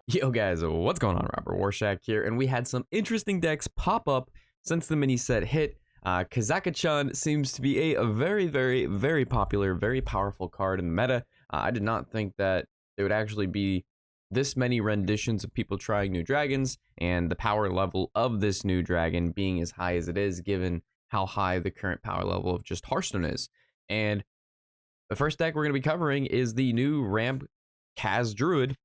Yo guys, what's going on? Robert Warshack here, and we had some interesting decks pop up since the mini set hit. KazDruid seems to be a very popular, very powerful card in the meta. I did not think that there would actually be this many renditions of people trying new dragons, and the power level of this new dragon being as high as it is, given how high the current power level of just Hearthstone is. And the first deck we're going to be covering is the new ramp KazDruid,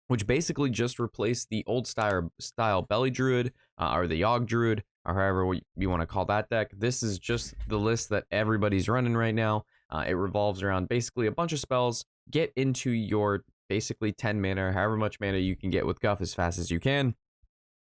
which basically just replaced the old style Belly Druid, or the Yogg Druid, or however you want to call that deck. This is just the list that everybody's running right now. It revolves around basically a bunch of spells. Get into your basically 10 mana, however much mana you can get with Guff as fast as you can.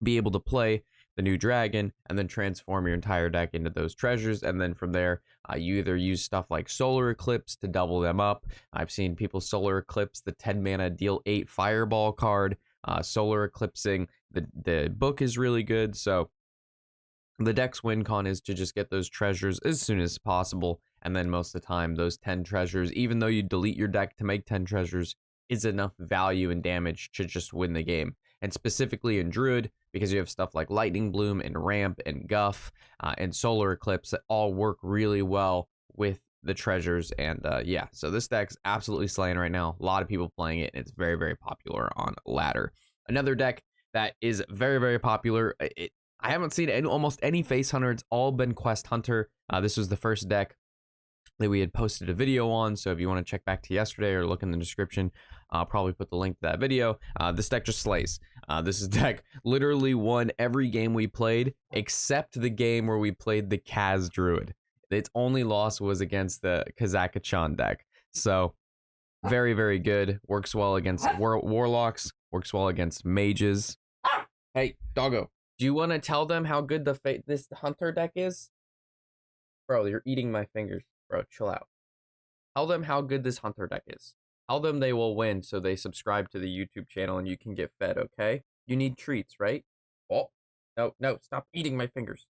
Be able to play the new dragon, and then transform your entire deck into those treasures. And then from there, you either use stuff like Solar Eclipse to double them up. I've seen people Solar Eclipse the 10 mana deal 8 Fireball card. Solar Eclipsing the book is really good. So the deck's win con is to just get those treasures as soon as possible. And then most of the time, those 10 treasures, even though you delete your deck to make 10 treasures, is enough value and damage to just win the game. And specifically in Druid, because you have stuff like Lightning Bloom and Ramp and Guff and Solar Eclipse that all work really well with the treasures. And yeah, so this deck's absolutely slaying right now. A lot of people playing it, and it's very popular on ladder. Another deck that is very popular, I haven't seen almost any Face Hunter. It's all been Quest Hunter. This was the first deck that we had posted a video on, so if you want to check back to yesterday or look in the description, I'll probably put the link to that video. This deck just slays. This deck literally won every game we played except the game where we played the KazDruid. Its only loss was against the KazDruid deck. So very good. Works well against warlocks, works well against mages. Hey doggo, do you want to tell them how good this hunter deck is? Bro, you're eating my fingers. Bro, chill out. Tell them how good this hunter deck is. Tell them they will win, so they subscribe to the YouTube channel and you can get fed, okay? You need treats, right? Oh, no, stop eating my fingers.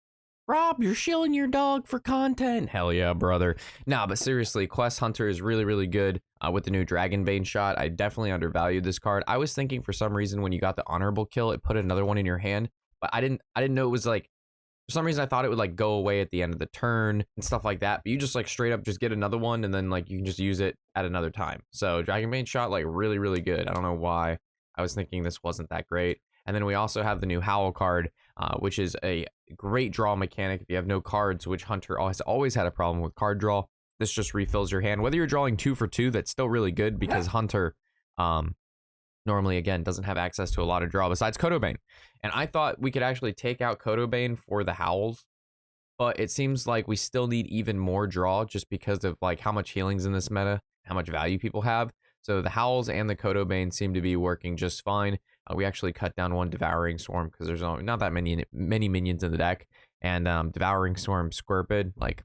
Rob, you're shilling your dog for content. Hell yeah, brother. Nah, but seriously, Quest Hunter is really good with the new Dragonbane shot. I definitely undervalued this card. I was thinking for some reason when you got the honorable kill, it put another one in your hand, but I didn't know it was like, for some reason I thought it would like go away at the end of the turn and stuff like that, but you just like straight up just get another one, and then like you can just use it at another time. So Dragonbane shot, like really good. I don't know why I was thinking this wasn't that great. And then we also have the new Howl card, which is a great draw mechanic if you have no cards, which Hunter has always had a problem with card draw. This just refills your hand. Whether you're drawing 2 for 2, that's still really good, because Hunter normally, again, doesn't have access to a lot of draw besides Kodobane. And I thought we could actually take out Kodobane for the Howls, but it seems like we still need even more draw just because of like how much healing's in this meta, how much value people have. So the Howls and the Kodobane seem to be working just fine. We actually cut down one Devouring Swarm because there's not that many minions in the deck. And Devouring Swarm Squirped, like,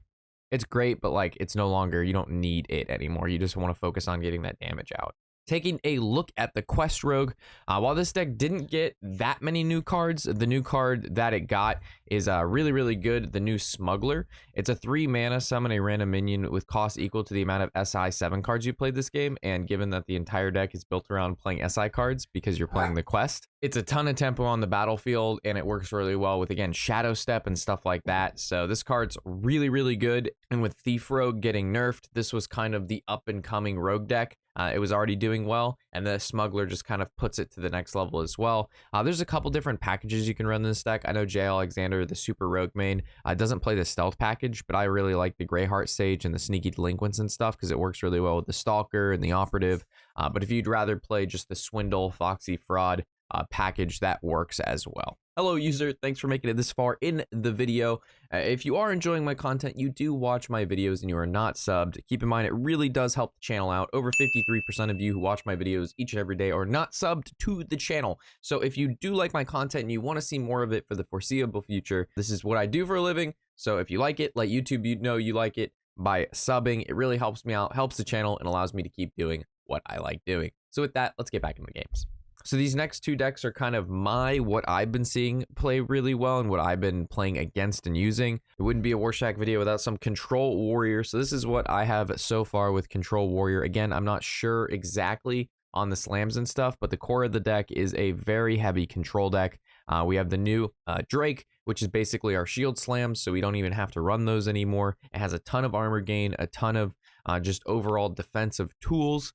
it's great, but like it's no longer, you don't need it anymore. You just want to focus on getting that damage out. Taking a look at the Quest Rogue, while this deck didn't get that many new cards, the new card that it got is really good. The new Smuggler. It's a 3 mana summon a random minion with cost equal to the amount of SI 7 cards you played this game. And given that the entire deck is built around playing SI cards because you're playing the quest, it's a ton of tempo on the battlefield, and it works really well with, again, Shadow Step and stuff like that. So this card's really good. And with Thief Rogue getting nerfed, this was kind of the up and coming rogue deck. It was already doing well, and the Smuggler just kind of puts it to the next level as well. There's a couple different packages you can run in this deck. I know J. Alexander, the Super Rogue main, doesn't play the Stealth package, but I really like the Greyheart Sage and the Sneaky Delinquents and stuff because it works really well with the Stalker and the Operative. But if you'd rather play just the Swindle, Foxy Fraud package, that works as well. Hello user, thanks for making it this far in the video. If you are enjoying my content, you do watch my videos and you are not subbed, keep in mind it really does help the channel out. Over 53% of you who watch my videos each and every day are not subbed to the channel. So if you do like my content and you want to see more of it for the foreseeable future, this is what I do for a living. So if you like it, let YouTube know you like it by subbing. It really helps me out, helps the channel, and allows me to keep doing what I like doing. So with that, let's get back into the games. So these next 2 decks are kind of what I've been seeing play really well and what I've been playing against and using. It wouldn't be a Warshack video without some Control Warrior. So this is what I have so far with Control Warrior. Again, I'm not sure exactly on the slams and stuff, but the core of the deck is a very heavy control deck. We have the new Drake, which is basically our shield slams, so we don't even have to run those anymore. It has a ton of armor gain, a ton of just overall defensive tools,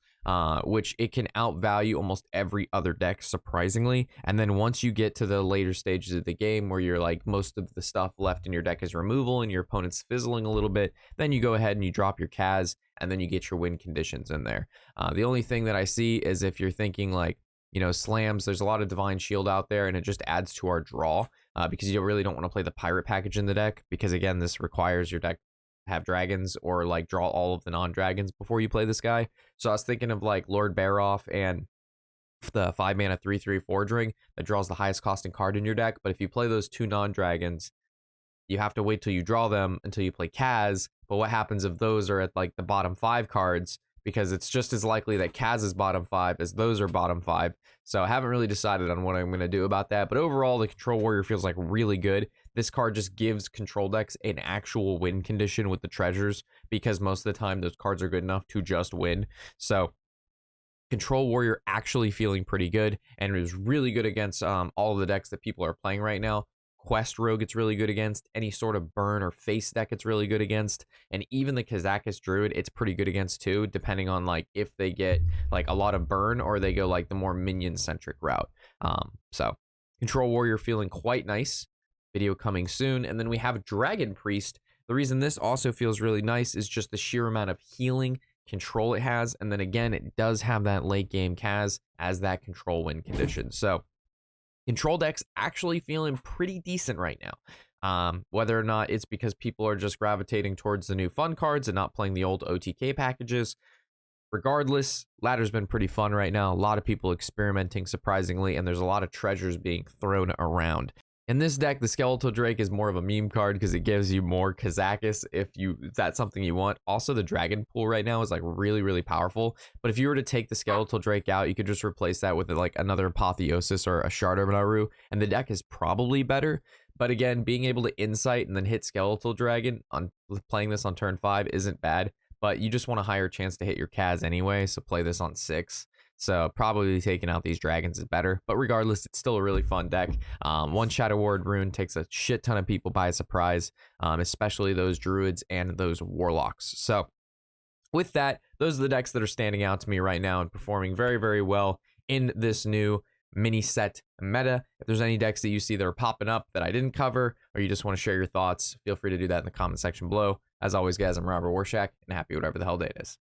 which it can outvalue almost every other deck, surprisingly. And then once you get to the later stages of the game where you're like most of the stuff left in your deck is removal and your opponent's fizzling a little bit, then you go ahead and you drop your Kaz, and then you get your win conditions in there. The only thing that I see is if you're thinking like, you know, slams, there's a lot of Divine Shield out there, and it just adds to our draw because you really don't want to play the Pirate package in the deck, because again, this requires your deck have dragons or like draw all of the non-dragons before you play this guy. So I was thinking of like Lord Baroff and the 5-mana 3/3 Forge Ring that draws the highest costing card in your deck. But if you play those 2 non-dragons, you have to wait till you draw them until you play Kaz. But what happens if those are at like the bottom 5 cards? Because it's just as likely that Kaz is bottom 5 as those are bottom 5. So I haven't really decided on what I'm going to do about that. But overall, the Control Warrior feels like really good. This card just gives control decks an actual win condition with the treasures, because most of the time those cards are good enough to just win. So Control Warrior actually feeling pretty good, and it is really good against all of the decks that people are playing right now. Quest Rogue it's really good against, any sort of burn or face deck it's really good against, and even the KazDruid it's pretty good against too, depending on like if they get like a lot of burn or they go like the more minion centric route. So Control Warrior feeling quite nice. Video coming soon. And then we have Dragon Priest. The reason this also feels really nice is just the sheer amount of healing control it has, and then again it does have that late game Kaz as that control win condition. So control decks actually feeling pretty decent right now. Whether or not it's because people are just gravitating towards the new fun cards and not playing the old OTK packages, regardless, ladder's been pretty fun right now. A lot of people experimenting, surprisingly, and there's a lot of treasures being thrown around. In this deck, the Skeletal Drake is more of a meme card because it gives you more Kazakus if that's something you want. Also, the Dragon Pool right now is like really, really powerful. But if you were to take the Skeletal Drake out, you could just replace that with like another Apotheosis or a Shardar, and the deck is probably better. But again, being able to Insight and then hit Skeletal Dragon on playing this on turn 5 isn't bad. But you just want a higher chance to hit your Kaz anyway, so play this on 6. So probably taking out these dragons is better. But regardless, it's still a really fun deck. One Shadow Ward rune takes a shit ton of people by surprise, especially those druids and those warlocks. So with that, those are the decks that are standing out to me right now and performing very, very well in this new mini set meta. If there's any decks that you see that are popping up that I didn't cover, or you just want to share your thoughts, feel free to do that in the comment section below. As always, guys, I'm Robert Warshack, and happy whatever the hell day it is.